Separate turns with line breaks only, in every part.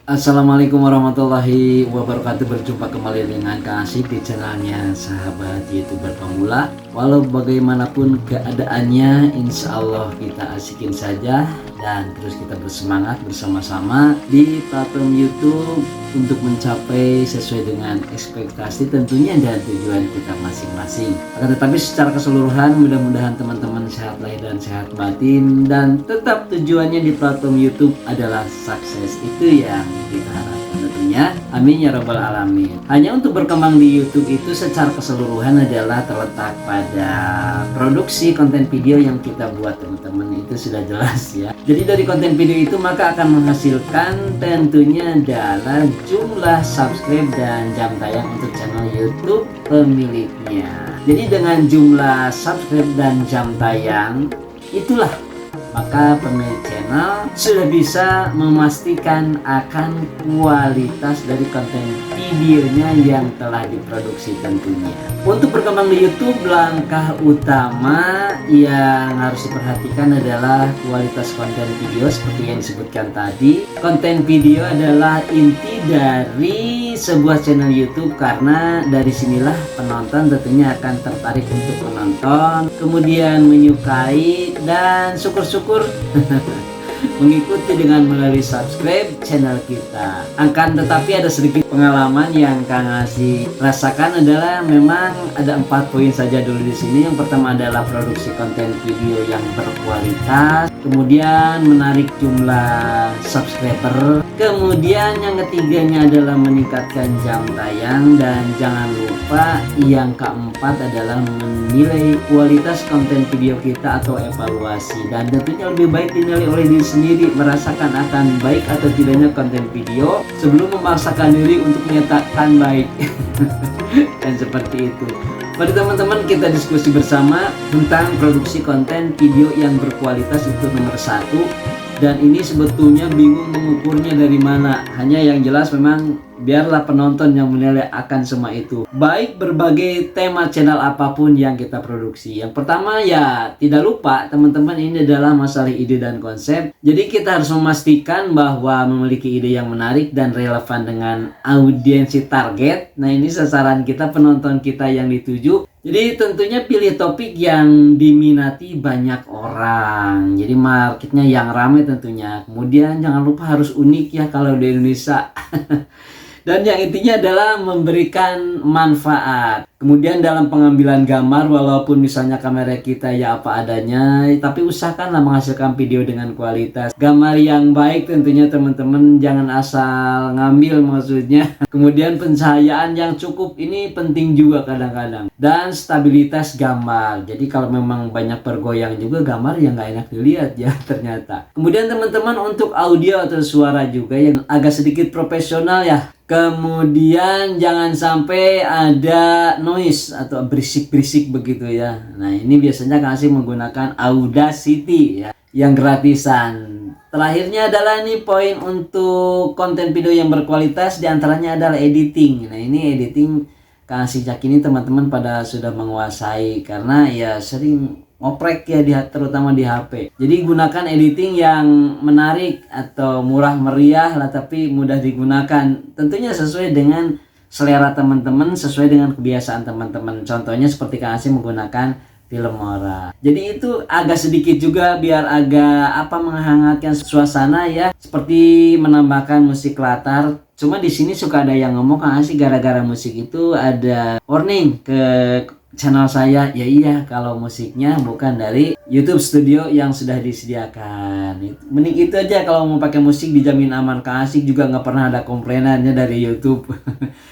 Assalamualaikum warahmatullahi wabarakatuh. Berjumpa kembali dengan Kang Asyik di channelnya Sahabat YouTuber Pemula. Walau bagaimanapun keadaannya, insya Allah kita asikin saja dan terus kita bersemangat bersama-sama di platform YouTube untuk mencapai sesuai dengan ekspektasi tentunya dan tujuan kita masing-masing. Akan tetapi secara keseluruhan mudah-mudahan teman-teman sehat lahir dan sehat batin, dan tetap tujuannya di platform YouTube adalah sukses. Itu yang kita harapkan tentunya, amin ya rabbal alamin. Hanya untuk berkembang di YouTube itu secara keseluruhan adalah terletak pada produksi konten video yang kita buat, teman-teman, itu sudah jelas ya. Jadi dari konten video itu maka akan menghasilkan tentunya adalah jumlah subscribe dan jam tayang untuk channel YouTube pemiliknya. Jadi dengan jumlah subscribe dan jam tayang itulah maka pemilik channel sudah bisa memastikan akan kualitas dari konten videonya yang telah diproduksi tentunya. Untuk berkembang di YouTube, langkah utama yang harus diperhatikan adalah kualitas konten video seperti yang disebutkan tadi. Konten video adalah inti dari sebuah channel YouTube, karena dari sinilah penonton tentunya akan tertarik untuk menonton, kemudian menyukai dan syukur-syukur mengikuti dengan melalui subscribe channel kita. Akan tetapi ada sedikit pengalaman yang Kang Asyik rasakan adalah memang ada 4 poin saja dulu di sini. Yang pertama adalah produksi konten video yang berkualitas, kemudian menarik jumlah subscriber, kemudian yang ketiganya adalah meningkatkan jam tayang, dan jangan lupa yang keempat adalah menilai kualitas konten video kita atau evaluasi. Dan tentunya lebih baik dinilai oleh diri sendiri, merasakan akan baik atau tidaknya konten video sebelum memaksakan diri untuk menyatakan baik. Dan seperti itu. Mari teman-teman kita diskusi bersama tentang produksi konten video yang berkualitas itu nomor 1. Dan ini sebetulnya bingung mengukurnya dari mana. Hanya yang jelas memang biarlah penonton yang menilai akan semua itu. Baik berbagai tema channel apapun yang kita produksi. Yang pertama ya tidak lupa teman-teman, ini adalah masalah ide dan konsep. Jadi kita harus memastikan bahwa memiliki ide yang menarik dan relevan dengan audiensi target. Nah, ini sasaran kita, penonton kita yang dituju. Jadi tentunya pilih topik yang diminati banyak orang. Jadi marketnya yang ramai tentunya. Kemudian jangan lupa harus unik ya kalau di Indonesia. Dan yang intinya adalah memberikan manfaat. Kemudian dalam pengambilan gambar, walaupun misalnya kamera kita ya apa adanya, tapi usahakanlah menghasilkan video dengan kualitas gambar yang baik tentunya teman-teman, jangan asal ngambil maksudnya. Kemudian pencahayaan yang cukup, ini penting juga kadang-kadang. Dan stabilitas gambar. Jadi kalau memang banyak bergoyang juga gambar yang nggak enak dilihat ya ternyata. Kemudian teman-teman untuk audio atau suara juga yang agak sedikit profesional ya. Kemudian jangan sampai ada noise atau berisik-berisik begitu ya. Nah, ini biasanya Kang Asyik menggunakan Audacity ya, yang gratisan. Terakhirnya adalah nih poin untuk konten video yang berkualitas, diantaranya adalah editing. Nah, ini editing Kang Asyik yakini teman-teman pada sudah menguasai, karena ya sering ngoprek ya terutama di HP. Jadi gunakan editing yang menarik atau murah meriah lah, tapi mudah digunakan. Tentunya sesuai dengan selera teman-teman, sesuai dengan kebiasaan teman-teman. Contohnya seperti Kang Asyik menggunakan Filmora. Jadi itu agak sedikit juga biar agak menghangatkan suasana ya, seperti menambahkan musik latar. Cuma di sini suka ada yang ngomong Kang Asyik gara-gara musik itu ada warning ke channel saya. Ya iya, kalau musiknya bukan dari YouTube Studio yang sudah disediakan. Mending itu aja, kalau mau pakai musik dijamin aman. Kang Asyik juga nggak pernah ada komplainannya dari YouTube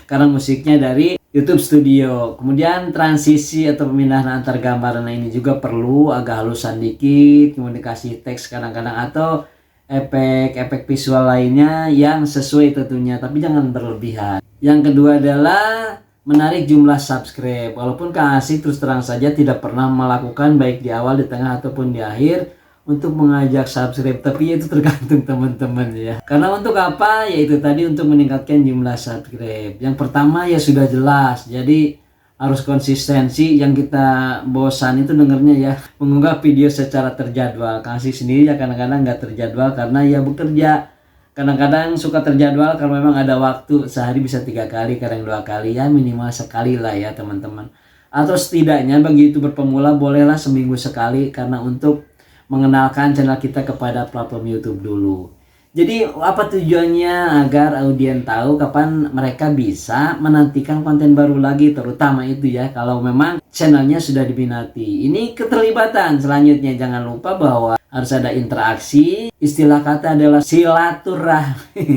karena musiknya dari YouTube Studio. Kemudian transisi atau pemindahan antar gambar, nah ini juga perlu agak halusan dikit, kemudian kasih teks kadang-kadang atau efek-efek visual lainnya yang sesuai tentunya, tapi jangan berlebihan. Yang kedua adalah menarik jumlah subscribe. Walaupun Kang Asyik terus terang saja tidak pernah melakukan baik di awal, di tengah ataupun di akhir untuk mengajak subscribe, tapi itu tergantung teman-teman ya. Karena untuk apa? Yaitu tadi untuk meningkatkan jumlah subscribe. Yang pertama ya sudah jelas. Jadi harus konsistensi. Yang kita bosan itu dengernya ya, mengunggah video secara terjadwal. Kang Asyik sendiri ya kadang-kadang nggak terjadwal karena ya bekerja Kadang-kadang suka terjadwal kalau memang ada waktu, sehari bisa 3 kali, kadang 2 kali, ya minimal sekali lah ya teman-teman. Atau setidaknya bagi YouTuber pemula bolehlah seminggu sekali, karena untuk mengenalkan channel kita kepada platform YouTube dulu. Jadi apa tujuannya? Agar audien tahu kapan mereka bisa menantikan konten baru lagi, terutama itu ya kalau memang channelnya sudah diminati. Ini keterlibatan. Selanjutnya jangan lupa bahwa harus ada interaksi. Istilah kata adalah silaturahmi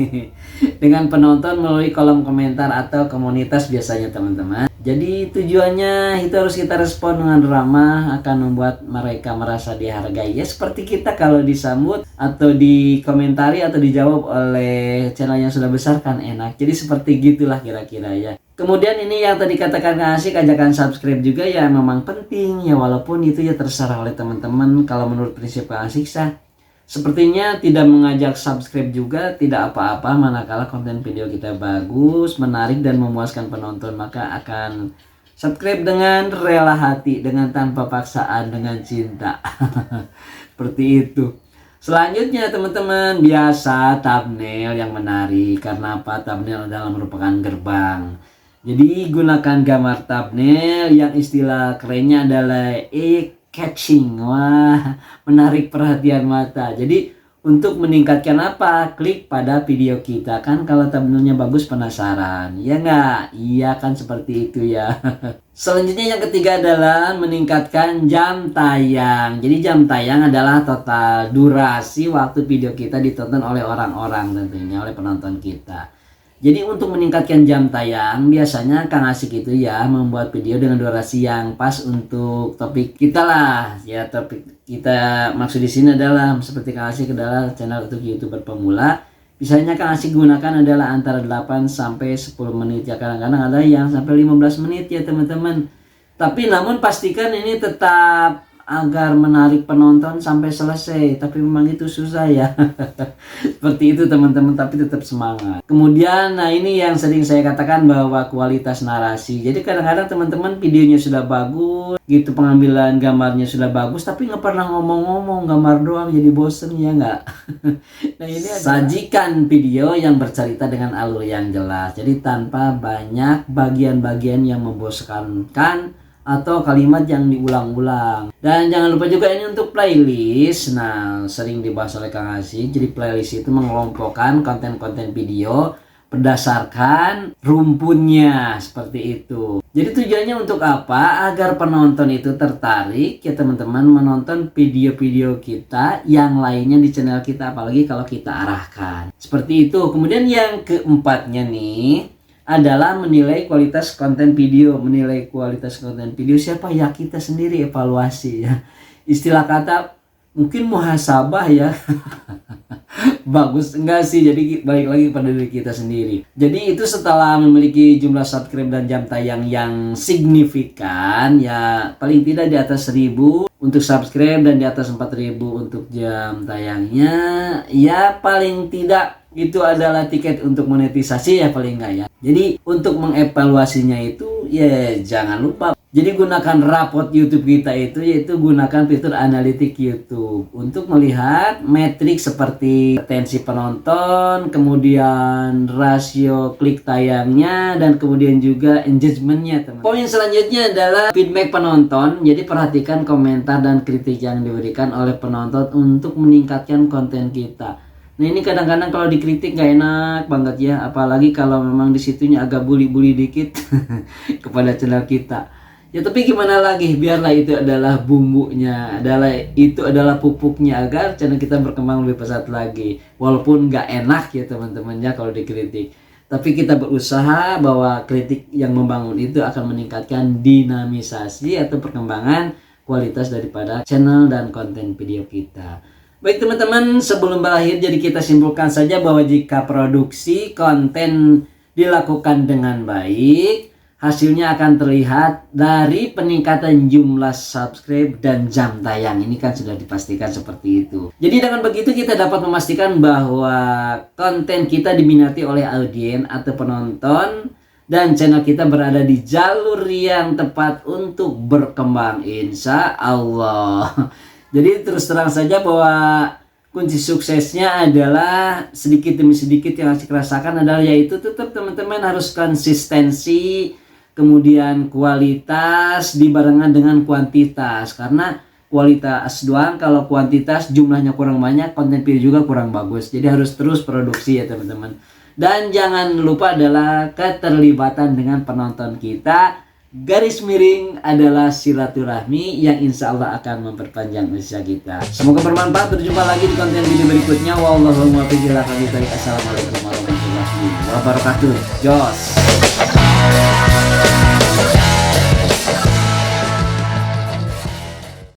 dengan penonton melalui kolom komentar atau komunitas biasanya teman-teman. Jadi tujuannya itu harus kita respon dengan ramah, akan membuat mereka merasa dihargai. Ya seperti kita kalau disambut atau dikomentari atau dijawab oleh channel yang sudah besar kan enak. Jadi seperti gitulah kira-kira ya. Kemudian ini yang tadi katakan Kang Asik, ajakan subscribe juga ya memang penting ya, walaupun itu ya terserah oleh teman-teman. Kalau menurut prinsip Kang Asik sepertinya tidak mengajak subscribe juga tidak apa-apa, manakala konten video kita bagus, menarik dan memuaskan penonton, maka akan subscribe dengan rela hati, dengan tanpa paksaan, dengan cinta. Seperti itu. Selanjutnya teman-teman, biasa thumbnail yang menarik. Karena apa? Thumbnail adalah merupakan gerbang. Jadi gunakan gambar thumbnail yang istilah kerennya adalah catching, wah menarik perhatian mata. Jadi untuk meningkatkan apa? Klik pada video kita, kan kalau thumbnailnya bagus penasaran, ya nggak? Iya kan seperti itu ya. Selanjutnya yang ketiga adalah meningkatkan jam tayang. Jadi jam tayang adalah total durasi waktu video kita ditonton oleh orang-orang, tentunya oleh penonton kita. Jadi untuk meningkatkan jam tayang, biasanya Kang Asik itu ya membuat video dengan durasi yang pas untuk topik kita lah. Ya topik kita maksud di sini adalah seperti Kang Asik adalah channel untuk YouTuber pemula. Biasanya Kang Asik gunakan adalah antara 8 sampai 10 menit ya. Kadang-kadang ada yang sampai 15 menit ya teman-teman. Tapi namun pastikan ini tetap agar menarik penonton sampai selesai, tapi memang itu susah ya. Seperti itu teman-teman, tapi tetap semangat. Kemudian nah ini yang sering saya katakan bahwa kualitas narasi. Jadi kadang-kadang teman-teman videonya sudah bagus gitu, pengambilan gambarnya sudah bagus, tapi nggak pernah ngomong-ngomong, gambar doang, jadi bosen ya nggak. Nah ini sajikan video yang bercerita dengan alur yang jelas, jadi tanpa banyak bagian-bagian yang membosankan atau kalimat yang diulang-ulang. Dan jangan lupa juga ini untuk playlist. Nah, sering dibahas oleh Kang Asik. Jadi playlist itu mengelompokkan konten-konten video berdasarkan rumpunnya, seperti itu. Jadi tujuannya untuk apa? Agar penonton itu tertarik ya teman-teman menonton video-video kita yang lainnya di channel kita, apalagi kalau kita arahkan. Seperti itu. Kemudian yang keempatnya nih adalah menilai kualitas konten video. Menilai kualitas konten video siapa? Ya kita sendiri, evaluasi ya. Istilah kata mungkin muhasabah ya. Bagus enggak sih? Jadi balik lagi pada diri kita sendiri. Jadi itu setelah memiliki jumlah subscribe dan jam tayang yang signifikan ya, paling tidak di atas 1000 untuk subscribe dan di atas 4000 untuk jam tayangnya, ya paling tidak itu adalah tiket untuk monetisasi ya paling enggak ya. Jadi untuk mengevaluasinya itu ya jangan lupa. Jadi gunakan raport YouTube kita itu, yaitu gunakan fitur analitik YouTube untuk melihat metrik seperti retensi penonton, kemudian rasio klik tayangnya, dan kemudian juga engagementnya teman. Poin selanjutnya adalah feedback penonton. Jadi perhatikan komentar dan kritik yang diberikan oleh penonton untuk meningkatkan konten kita. Nah ini kadang-kadang kalau dikritik gak enak banget ya, apalagi kalau memang disitunya agak bully-bully dikit kepada channel kita. Ya tapi gimana lagi, biarlah itu adalah bumbunya, itu adalah pupuknya agar channel kita berkembang lebih pesat lagi. Walaupun gak enak ya teman-teman ya kalau dikritik, tapi kita berusaha bahwa kritik yang membangun itu akan meningkatkan dinamisasi atau perkembangan kualitas daripada channel dan konten video kita. Baik teman-teman, sebelum berakhir jadi kita simpulkan saja bahwa jika produksi konten dilakukan dengan baik, hasilnya akan terlihat dari peningkatan jumlah subscribe dan jam tayang. Ini kan sudah dipastikan seperti itu. Jadi dengan begitu kita dapat memastikan bahwa konten kita diminati oleh audiens atau penonton, dan channel kita berada di jalur yang tepat untuk berkembang, insya Allah. Jadi terus terang saja bahwa kunci suksesnya adalah sedikit demi sedikit yang harus dirasakan adalah yaitu tetap teman-teman harus konsistensi, kemudian kualitas dibarengan dengan kuantitas. Karena kualitas doang kalau kuantitas jumlahnya kurang banyak, konten video juga kurang bagus. Jadi harus terus produksi ya teman-teman. Dan jangan lupa adalah keterlibatan dengan penonton kita. Garis miring adalah silaturahmi yang insya Allah akan memperpanjang usia kita. Semoga bermanfaat. Berjumpa lagi di konten video berikutnya. Wallahul muwaffiq ila aqwamit thoriq. Assalamualaikum warahmatullahi wabarakatuh. Jos.